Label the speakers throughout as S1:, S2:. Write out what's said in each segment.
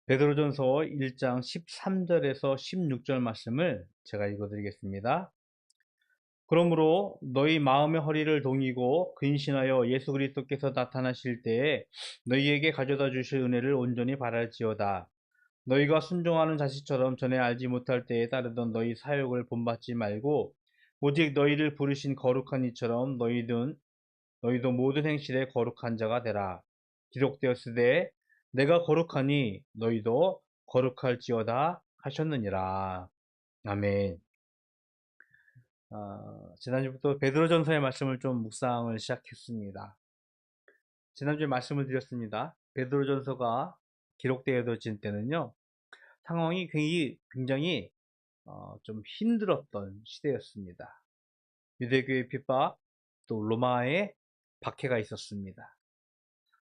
S1: 베드로전서 1장 13절에서 16절 말씀을 제가 읽어드리겠습니다. 그러므로 너희 마음의 허리를 동이고 근신하여 예수 그리스도께서 나타나실 때에 너희에게 가져다 주실 은혜를 온전히 바랄지어다. 너희가 순종하는 자식처럼 전에 알지 못할 때에 따르던 너희 사욕을 본받지 말고 오직 너희를 부르신 거룩한 이처럼 너희도 모든 행실에 거룩한 자가 되라. 기록되었으되 내가 거룩하니 너희도 거룩할지어다 하셨느니라. 아멘. 지난주부터 베드로전서의 말씀을 좀 묵상을 시작했습니다. 지난주에 말씀을 드렸습니다. 베드로전서가 기록되어진 때는요, 상황이 굉장히 좀 힘들었던 시대였습니다. 유대교의 핍박, 또 로마의 박해가 있었습니다.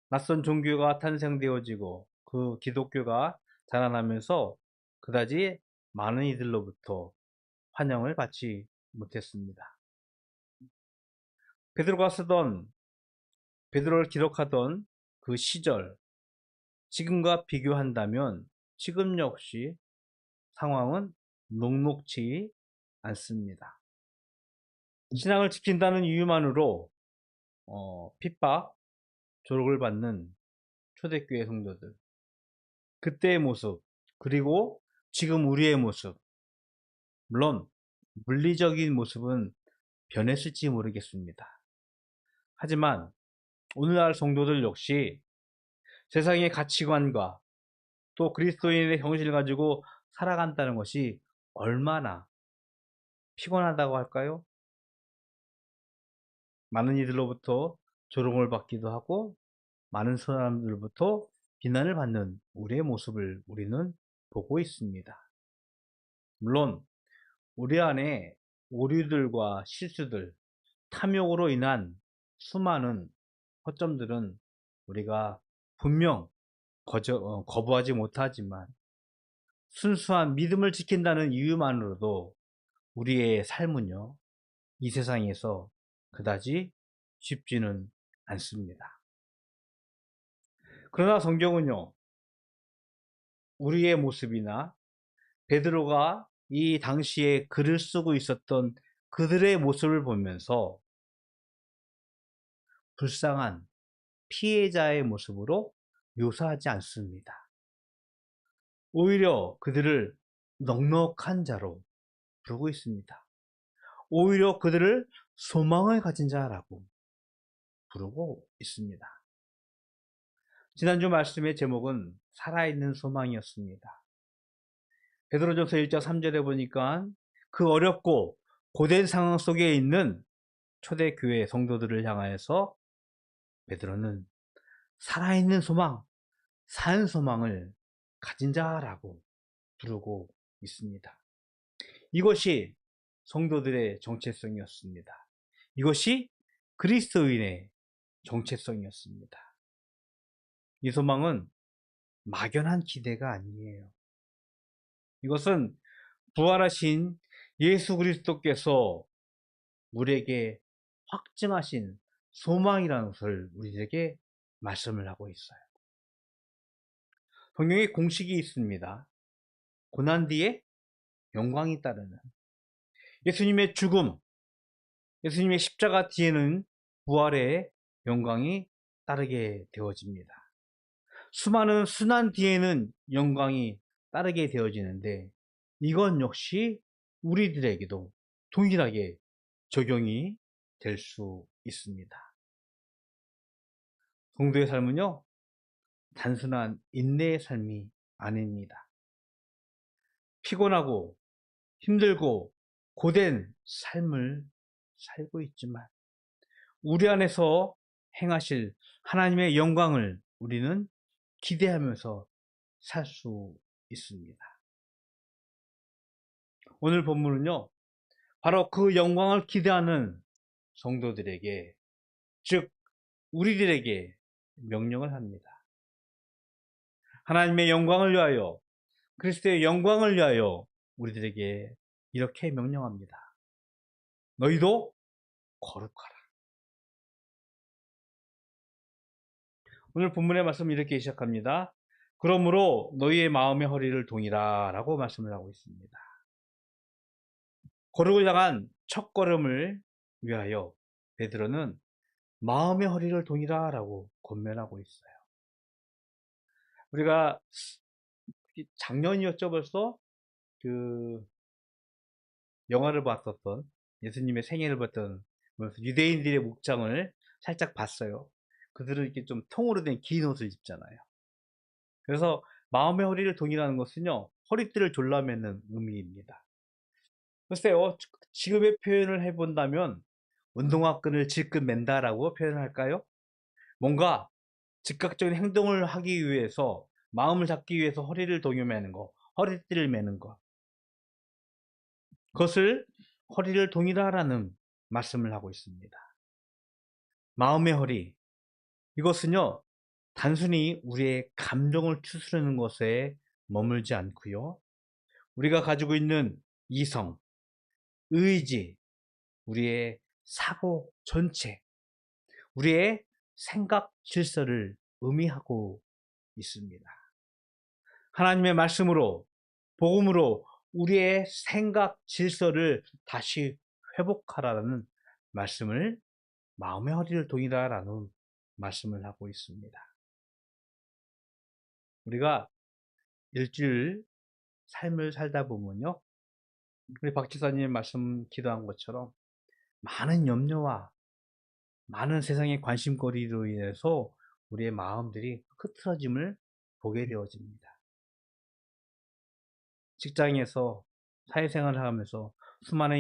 S1: 낯선 종교가 탄생되어지고 그 기독교가 자라나면서 그다지 많은 이들로부터 환영을 받지 못했습니다. 베드로를 기록하던 그 시절, 지금과 비교한다면 지금 역시 상황은 녹록지 않습니다. 신앙을 지킨다는 이유만으로 핍박, 조롱을 받는 초대교회 성도들, 그때의 모습, 그리고 지금 우리의 모습, 물론 물리적인 모습은 변했을지 모르겠습니다. 하지만 오늘날 성도들 역시 세상의 가치관과 또 그리스도인의 정신을 가지고 살아간다는 것이 얼마나 피곤하다고 할까요? 많은 이들로부터 조롱을 받기도 하고 많은 사람들로부터 비난을 받는 우리의 모습을 우리는 보고 있습니다. 물론 우리 안에 오류들과 실수들, 탐욕으로 인한 수많은 허점들은 우리가 분명 거부하지 못하지만 순수한 믿음을 지킨다는 이유만으로도 우리의 삶은요, 이 세상에서 그다지 쉽지는 않습니다. 그러나 성경은요, 우리의 모습이나 베드로가 이 당시에 글을 쓰고 있었던 그들의 모습을 보면서 불쌍한 피해자의 모습으로 묘사하지 않습니다. 오히려 그들을 넉넉한 자로 부르고 있습니다. 오히려 그들을 소망을 가진 자라고 부르고 있습니다. 지난주 말씀의 제목은 살아있는 소망이었습니다. 베드로전서 1장 3절에 보니까 그 어렵고 고된 상황 속에 있는 초대교회 성도들을 향하여서 베드로는 살아있는 소망, 산 소망을 가진 자라고 부르고 있습니다. 이것이 성도들의 정체성이었습니다. 이것이 그리스도인의 정체성이었습니다. 이 소망은 막연한 기대가 아니에요. 이것은 부활하신 예수 그리스도께서 우리에게 확증하신 소망이라는 것을 우리에게 말씀을 하고 있어요. 성경에 공식이 있습니다. 고난 뒤에 영광이 따르는 예수님의 죽음, 예수님의 십자가 뒤에는 부활의 영광이 따르게 되어집니다. 수많은 순환 뒤에는 영광이 따르게 되어지는데 이건 역시 우리들에게도 동일하게 적용이 될 수 있습니다. 성도의 삶은요, 단순한 인내의 삶이 아닙니다. 피곤하고 힘들고 고된 삶을 살고 있지만 우리 안에서 행하실 하나님의 영광을 우리는 기대하면서 살 수 있습니다. 오늘 본문은요, 바로 그 영광을 기대하는 성도들에게, 즉 우리들에게 명령을 합니다. 하나님의 영광을 위하여, 그리스도의 영광을 위하여 우리들에게 이렇게 명령합니다. 너희도 거룩하라. 오늘 본문의 말씀은 이렇게 시작합니다. 그러므로 너희의 마음의 허리를 동이라 라고 말씀을 하고 있습니다. 거룩을 향한 첫걸음을 위하여 베드로는 마음의 허리를 동이라 라고 권면하고 있어요. 우리가 작년이었죠 벌써? 그 영화를 봤었던, 예수님의 생애를 봤던 유대인들의 목장을 살짝 봤어요. 그들은 이렇게 좀 통으로 된 긴 옷을 입잖아요. 그래서 마음의 허리를 동이라는 것은요, 허리띠를 졸라매는 의미입니다. 글쎄요, 지금의 표현을 해본다면 운동화 끈을 질끈 맨다라고 표현할까요? 뭔가 즉각적인 행동을 하기 위해서, 마음을 잡기 위해서 허리를 동여매는 거, 허리띠를 매는 거, 그것을 허리를 동이라라는 말씀을 하고 있습니다. 마음의 허리, 이것은요 단순히 우리의 감정을 추스르는 것에 머물지 않고요, 우리가 가지고 있는 이성, 의지, 우리의 사고 전체, 우리의 생각 질서를 의미하고 있습니다. 하나님의 말씀으로, 복음으로 우리의 생각 질서를 다시 회복하라는 말씀을, 마음의 허리를 동이라라는 말씀을 하고 있습니다. 우리가 일주일 삶을 살다 보면요, 우리 박 지사님 말씀 기도한 것처럼 많은 염려와 많은 세상의 관심거리로 인해서 우리의 마음들이 흐트러짐을 보게 되어집니다. 직장에서 사회생활을 하면서 수많은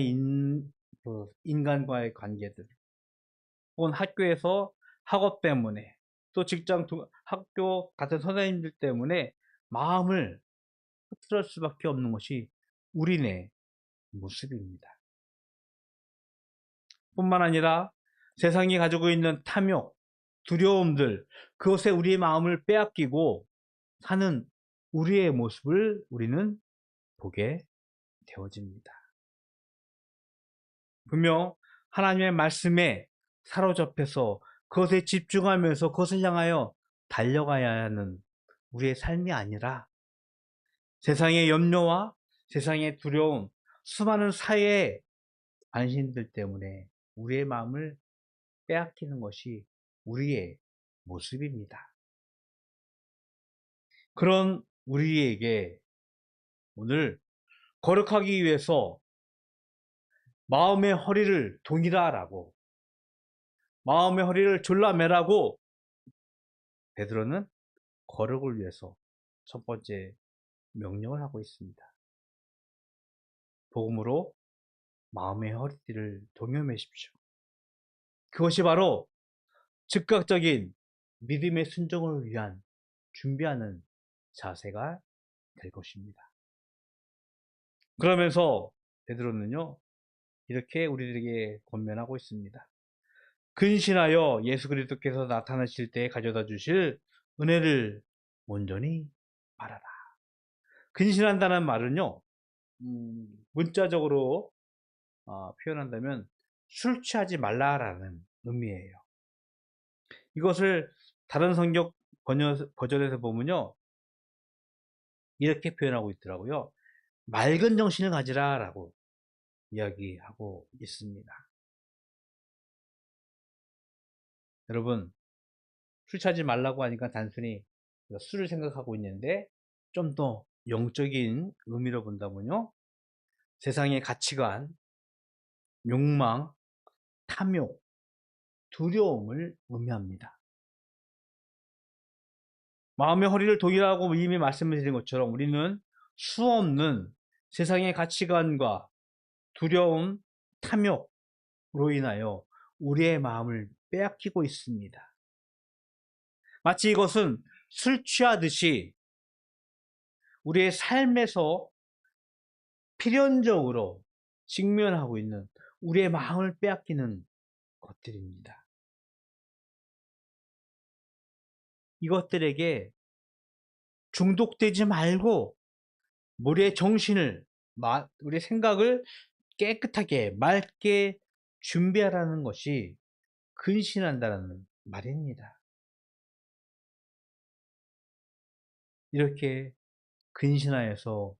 S1: 인간과의 관계들, 혹은 학교에서 학업 때문에, 또 직장, 학교 같은 선생님들 때문에 마음을 흐트럴 수밖에 없는 것이 우리네 모습입니다. 뿐만 아니라 세상이 가지고 있는 탐욕, 두려움들, 그것에 우리의 마음을 빼앗기고 사는 우리의 모습을 우리는 보게 되어집니다. 분명 하나님의 말씀에 사로잡혀서 그것에 집중하면서 그것을 향하여 달려가야 하는 우리의 삶이 아니라, 세상의 염려와 세상의 두려움, 수많은 사회의 관심들 때문에 우리의 마음을 빼앗기는 것이 우리의 모습입니다. 그런 우리에게 오늘 거룩하기 위해서 마음의 허리를 동이라라고, 마음의 허리를 졸라매라고 베드로는 거룩을 위해서 첫 번째 명령을 하고 있습니다. 복음으로 마음의 허리띠를 동여매십시오. 그것이 바로 즉각적인 믿음의 순종을 위한 준비하는 자세가 될 것입니다. 그러면서 베드로는요 이렇게 우리들에게 권면하고 있습니다. 근신하여 예수 그리스도께서 나타나실 때 가져다 주실 은혜를 온전히 바라라. 근신한다는 말은요, 문자적으로 표현한다면 술 취하지 말라라는 의미예요. 이것을 다른 성경 버전에서 보면요, 이렇게 표현하고 있더라고요. 맑은 정신을 가지라 라고 이야기하고 있습니다. 여러분, 술 취하지 말라고 하니까 단순히 술을 생각하고 있는데, 좀 더 영적인 의미로 본다면요, 세상의 가치관, 욕망, 탐욕, 두려움을 의미합니다. 마음의 허리를 동이라고 이미 말씀을 드린 것처럼 우리는 수없는 세상의 가치관과 두려움, 탐욕으로 인하여 우리의 마음을 빼앗기고 있습니다. 마치 이것은 술 취하듯이 우리의 삶에서 필연적으로 직면하고 있는 우리의 마음을 빼앗기는 것들입니다. 이것들에게 중독되지 말고 우리의 정신을, 우리의 생각을 깨끗하게 맑게 준비하라는 것이 근신한다는 말입니다. 이렇게 근신하여서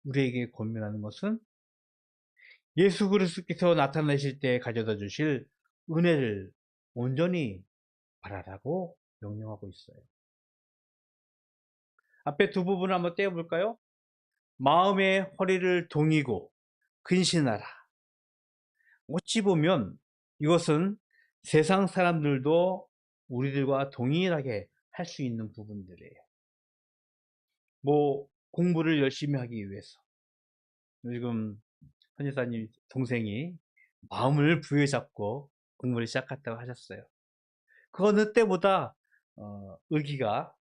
S1: 우리에게 권면하는 것은 예수 그리스도께서 나타나실 때 가져다 주실 은혜를 온전히 바라라고 명령하고 있어요. 앞에 두 부분을 한번 떼어볼까요? 마음의 허리를 동이고 근신하라. 어찌 보면 이것은 세상 사람들도 우리들과 동일하게 할 수 있는 부분들이에요. 뭐 공부를 열심히 하기 위해서. 지금 선지사님 동생이 마음을 부여잡고 공부를 시작했다고 하셨어요. 그 어느 때보다 의기가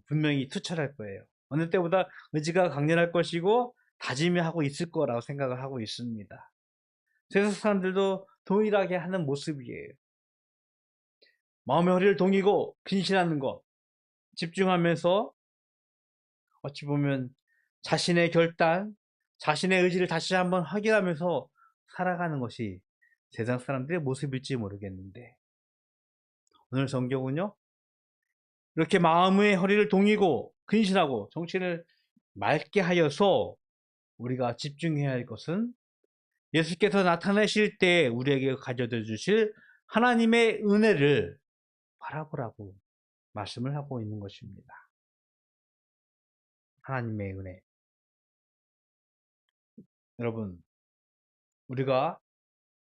S1: 분명히 투철할 거예요. 어느 때보다 의지가 강렬할 것이고 다짐이 하고 있을 거라고 생각을 하고 있습니다. 세상 사람들도 동일하게 하는 모습이에요. 마음의 허리를 동이고 근신하는 것, 집중하면서 어찌 보면 자신의 결단, 자신의 의지를 다시 한번 확인하면서 살아가는 것이 세상 사람들의 모습일지 모르겠는데, 오늘 성경은요, 이렇게 마음의 허리를 동이고 근신하고 정신을 맑게 하여서 우리가 집중해야 할 것은 예수께서 나타나실 때 우리에게 가져다 주실 하나님의 은혜를 바라보라고 말씀을 하고 있는 것입니다. 하나님의 은혜. 여러분, 우리가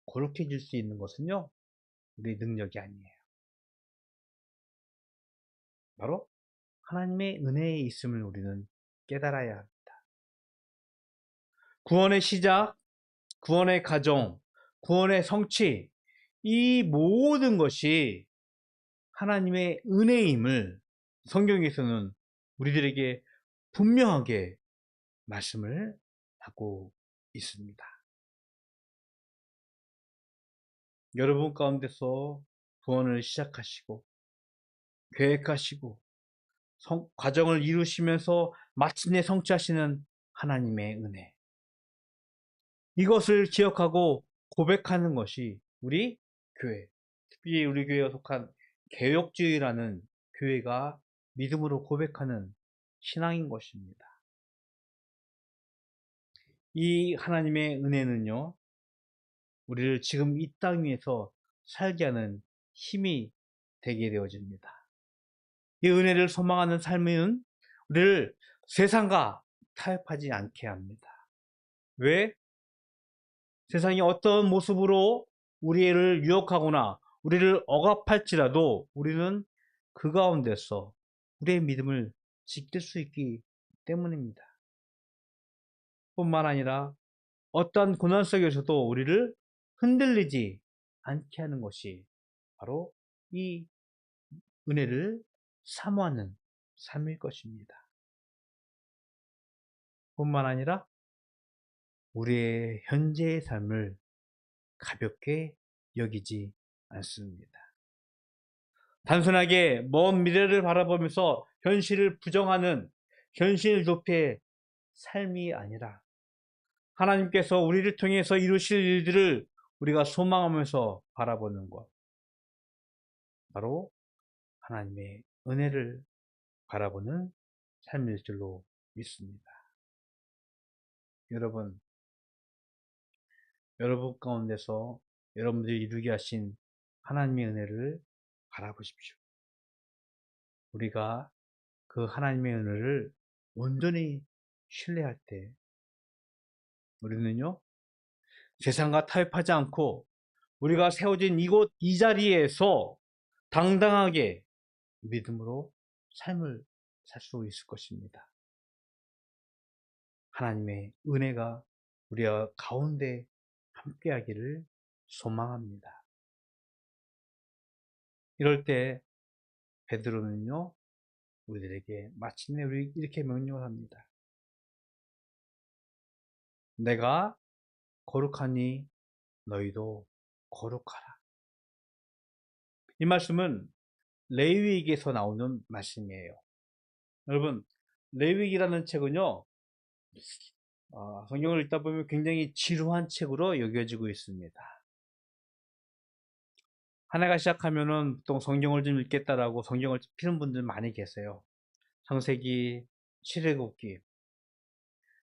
S1: 거룩해질 수 있는 것은요, 우리 능력이 아니에요. 바로 하나님의 은혜에 있음을 우리는 깨달아야 합니다. 구원의 시작, 구원의 과정, 구원의 성취, 이 모든 것이 하나님의 은혜임을 성경에서는 우리들에게 분명하게 말씀을 하고 있습니다. 여러분 가운데서 구원을 시작하시고 계획하시고 과정을 이루시면서 마침내 성취하시는 하나님의 은혜, 이것을 기억하고 고백하는 것이 우리 교회, 특히 우리 교회에 속한 개혁주의라는 교회가 믿음으로 고백하는 신앙인 것입니다. 이 하나님의 은혜는요, 우리를 지금 이 땅 위에서 살게 하는 힘이 되게 되어집니다. 이 은혜를 소망하는 삶은 우리를 세상과 타협하지 않게 합니다. 왜? 세상이 어떤 모습으로 우리를 유혹하거나 우리를 억압할지라도 우리는 그 가운데서 우리의 믿음을 지킬 수 있기 때문입니다. 뿐만 아니라 어떠한 고난 속에서도 우리를 흔들리지 않게 하는 것이 바로 이 은혜를 사모하는 삶일 것입니다. 뿐만 아니라 우리의 현재의 삶을 가볍게 여기지 않습니다. 단순하게 먼 미래를 바라보면서 현실을 부정하는 현실 도피의 삶이 아니라 하나님께서 우리를 통해서 이루실 일들을 우리가 소망하면서 바라보는 것, 바로 하나님의 은혜를 바라보는 삶일 줄로 믿습니다. 여러분 가운데서 여러분들이 이루게 하신 하나님의 은혜를 바라보십시오. 우리가 그 하나님의 은혜를 온전히 신뢰할 때 우리는요, 세상과 타협하지 않고 우리가 세워진 이곳 이 자리에서 당당하게 믿음으로 삶을 살 수 있을 것입니다. 하나님의 은혜가 우리와 가운데 함께하기를 소망합니다. 이럴 때 베드로는요, 우리들에게 마침내 이렇게 명령을 합니다. 내가 거룩하니 너희도 거룩하라. 이 말씀은 레위기에서 나오는 말씀이에요. 여러분, 레위기라는 책은요, 성경을 읽다 보면 굉장히 지루한 책으로 여겨지고 있습니다. 한 해가 시작하면은 보통 성경을 좀 읽겠다라고 성경을 피는 분들 많이 계세요. 창세기, 출애굽기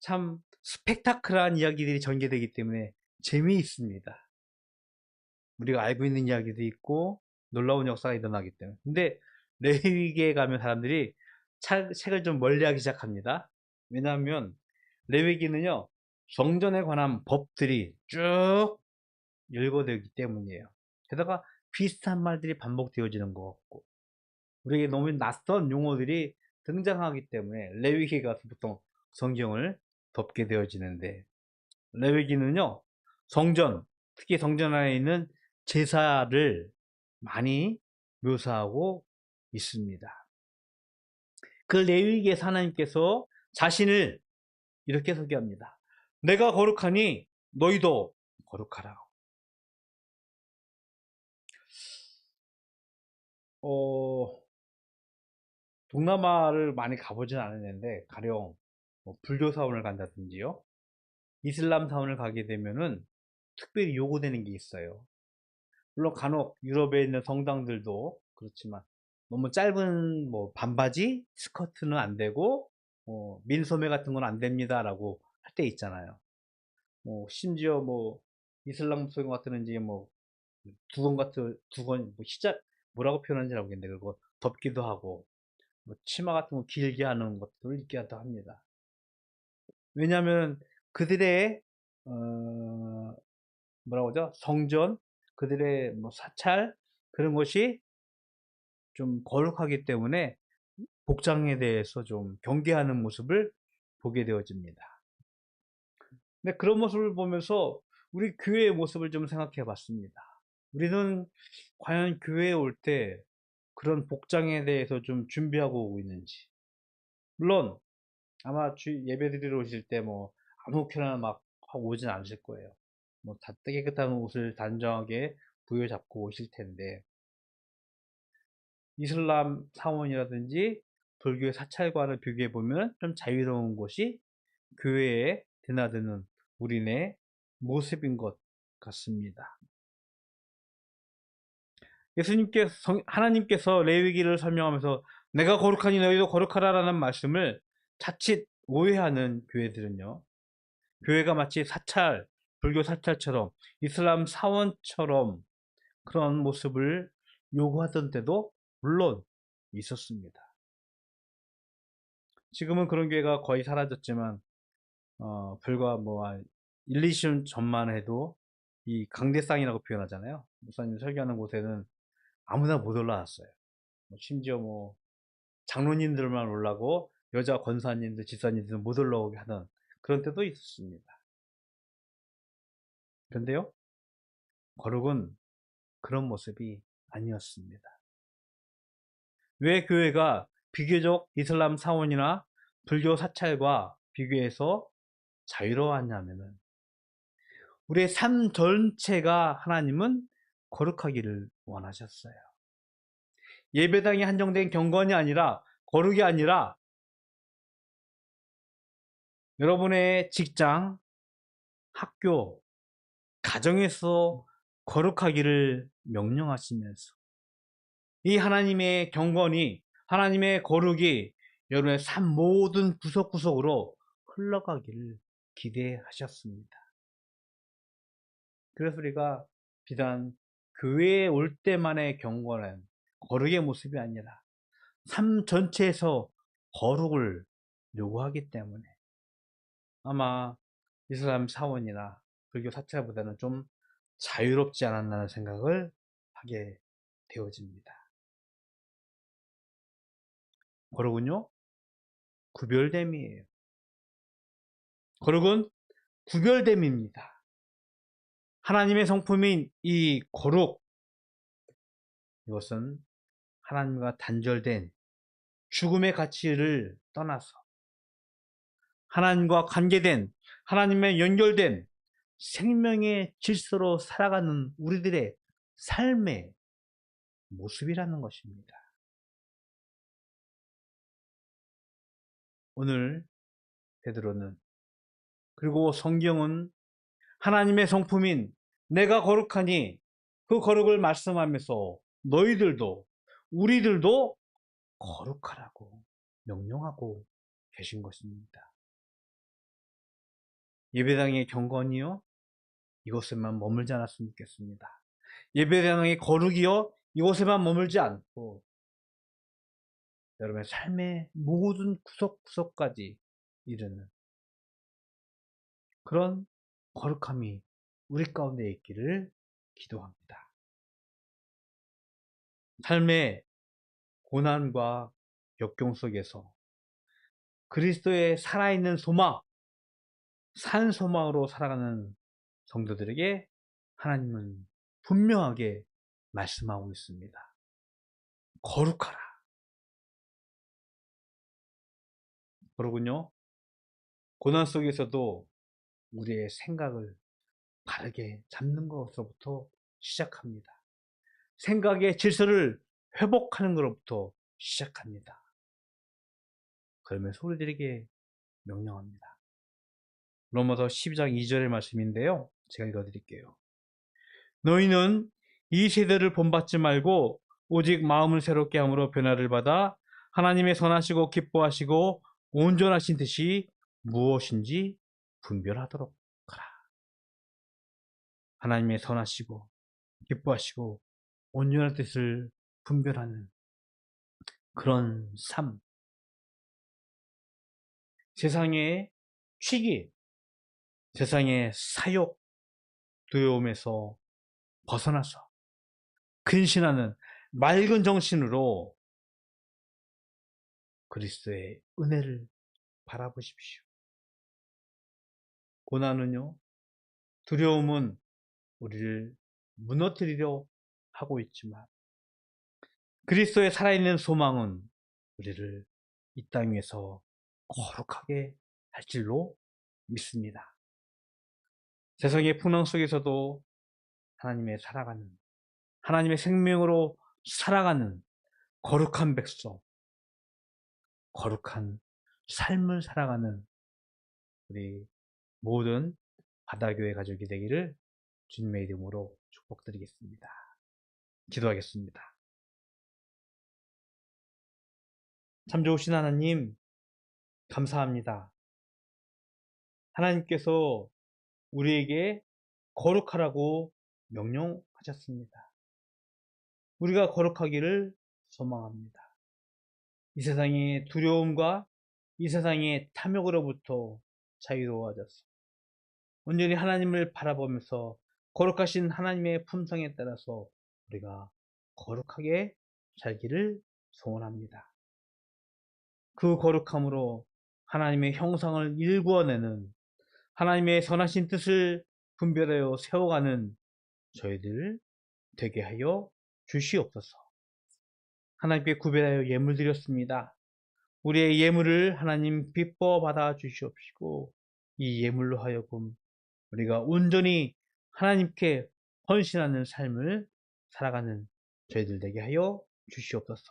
S1: 참 스펙타클한 이야기들이 전개되기 때문에 재미있습니다. 우리가 알고 있는 이야기도 있고 놀라운 역사가 일어나기 때문에. 근데 레위기에 가면 사람들이 책을 좀 멀리하기 시작합니다. 왜냐하면 레위기는요 성전에 관한 법들이 쭉 열거되기 때문이에요. 게다가 비슷한 말들이 반복되어지는 것 같고 우리에게 너무 낯선 용어들이 등장하기 때문에 레위기가 보통 성경을 덮게 되어지는데, 레위기는요 성전, 특히 성전 안에 있는 제사를 많이 묘사하고 있습니다. 그 레위기에서 하나님께서 자신을 이렇게 소개합니다. 내가 거룩하니 너희도 거룩하라. 동남아를 많이 가보진 않았는데 가령 뭐 불교 사원을 간다든지요, 이슬람 사원을 가게 되면은 특별히 요구되는 게 있어요. 물론 간혹 유럽에 있는 성당들도 그렇지만 너무 짧은 뭐 반바지, 스커트는 안 되고 민소매 같은 건 안 됩니다라고 할 때 있잖아요. 뭐 심지어 뭐 이슬람 무슬림 같은지 뭐 두건 같은 두건 뭐 히잡 뭐라고 표현하는지 모르겠는데 그거 덮기도 하고 뭐 치마 같은 거 길게 하는 것들을 입기도 합니다. 왜냐하면 그들의 뭐라고 하죠? 성전, 그들의 뭐 사찰 그런 것이 좀 거룩하기 때문에 복장에 대해서 좀 경계하는 모습을 보게 되어집니다. 근데 그런 모습을 보면서 우리 교회의 모습을 좀 생각해 봤습니다. 우리는 과연 교회에 올 때 그런 복장에 대해서 좀 준비하고 오고 있는지. 물론 아마 예배 드리러 오실 때 뭐 아무렇게나 막 하고 오진 않으실 거예요. 뭐 다 깨끗한 옷을 단정하게 부여잡고 오실 텐데, 이슬람 사원이라든지 불교의 사찰과를 비교해 보면 좀 자유로운 곳이 교회에 드나드는 우리네 모습인 것 같습니다. 하나님께서 레위기를 설명하면서 내가 거룩하니 너희도 거룩하라라는 말씀을 자칫 오해하는 교회들은요, 교회가 마치 사찰, 불교 사찰처럼 이슬람 사원처럼 그런 모습을 요구하던 때도 물론 있었습니다. 지금은 그런 교회가 거의 사라졌지만 불과 뭐 1, 2년 전만 해도 이 강대상이라고 표현하잖아요. 목사님 설교하는 곳에는 아무나 못 올라왔어요. 심지어 뭐 장로님들만 올라고 여자 권사님들, 집사님들은 못 올라오게 하던 그런 때도 있었습니다. 그런데요, 거룩은 그런 모습이 아니었습니다. 왜 교회가 비교적 이슬람 사원이나 불교 사찰과 비교해서 자유로웠냐면은 우리의 삶 전체가 하나님은 거룩하기를 원하셨어요. 예배당이 한정된 경건이 아니라, 거룩이 아니라 여러분의 직장, 학교, 가정에서 거룩하기를 명령하시면서 이 하나님의 경건이, 하나님의 거룩이 여러분의 삶 모든 구석구석으로 흘러가기를 기대하셨습니다. 그래서 우리가 비단 교회에 올 때만의 경건은 거룩의 모습이 아니라 삶 전체에서 거룩을 요구하기 때문에 아마 이슬람 사원이나 불교 사찰보다는 좀 자유롭지 않았나는 생각을 하게 되어집니다. 거룩은요, 구별됨이에요. 거룩은 구별됨입니다. 하나님의 성품인 이 거룩, 이것은 하나님과 단절된 죽음의 가치를 떠나서 하나님과 관계된, 하나님의 연결된 생명의 질서로 살아가는 우리들의 삶의 모습이라는 것입니다. 오늘 베드로는, 그리고 성경은 하나님의 성품인 내가 거룩하니 그 거룩을 말씀하면서 너희들도, 우리들도 거룩하라고 명령하고 계신 것입니다. 예배당의 경건이요, 이곳에만 머물지 않았으면 좋겠습니다. 예배당의 거룩이요, 이곳에만 머물지 않고 여러분의 삶의 모든 구석구석까지 이르는 그런 거룩함이 우리 가운데 있기를 기도합니다. 삶의 고난과 역경 속에서 그리스도의 살아있는 소망, 산 소망으로 살아가는 성도들에게 하나님은 분명하게 말씀하고 있습니다. 거룩하라. 그러군요. 고난 속에서도 우리의 생각을 바르게 잡는 것으로부터 시작합니다. 생각의 질서를 회복하는 것부터 시작합니다. 그러면서 우리들에게 명령합니다. 로마서 12장 2절의 말씀인데요. 제가 읽어드릴게요. 너희는 이 세대를 본받지 말고 오직 마음을 새롭게 함으로 변화를 받아 하나님의 선하시고 기뻐하시고 온전하신 뜻이 무엇인지 분별하도록 하라. 하나님의 선하시고 기뻐하시고 온전한 뜻을 분별하는 그런 삶. 세상의 취기, 세상의 사욕, 두려움에서 벗어나서 근신하는 맑은 정신으로 그리스도의 은혜를 바라보십시오. 고난은요, 두려움은 우리를 무너뜨리려 하고 있지만 그리스도의 살아있는 소망은 우리를 이 땅 위에서 거룩하게 할 줄로 믿습니다. 세상의 풍랑 속에서도 하나님의 살아가는, 하나님의 생명으로 살아가는 거룩한 백성, 거룩한 삶을 살아가는 우리 모든 바다교회 가족이 되기를 주님의 이름으로 축복드리겠습니다. 기도하겠습니다. 참 좋으신 하나님, 감사합니다. 하나님께서 우리에게 거룩하라고 명령하셨습니다. 우리가 거룩하기를 소망합니다. 이 세상의 두려움과 이 세상의 탐욕으로부터 자유로워졌습니다. 온전히 하나님을 바라보면서 거룩하신 하나님의 품성에 따라서 우리가 거룩하게 살기를 소원합니다. 그 거룩함으로 하나님의 형상을 일구어내는 하나님의 선하신 뜻을 분별하여 세워가는 저희들 되게 하여 주시옵소서. 하나님께 구별하여 예물 드렸습니다. 우리의 예물을 하나님 기뻐 받아 주시옵시고 이 예물로 하여금 우리가 온전히 하나님께 헌신하는 삶을 살아가는 저희들 되게 하여 주시옵소서.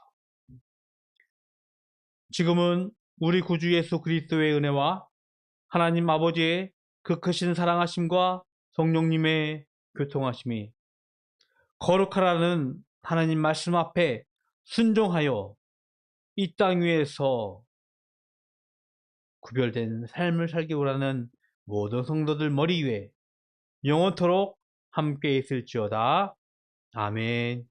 S1: 지금은 우리 구주 예수 그리스도의 은혜와 하나님 아버지의 그 크신 사랑하심과 성령님의 교통하심이 거룩하라는 하나님 말씀 앞에 순종하여 이 땅 위에서 구별된 삶을 살기 원하는 모든 성도들 머리 위에 영원토록 함께 있을지어다. 아멘.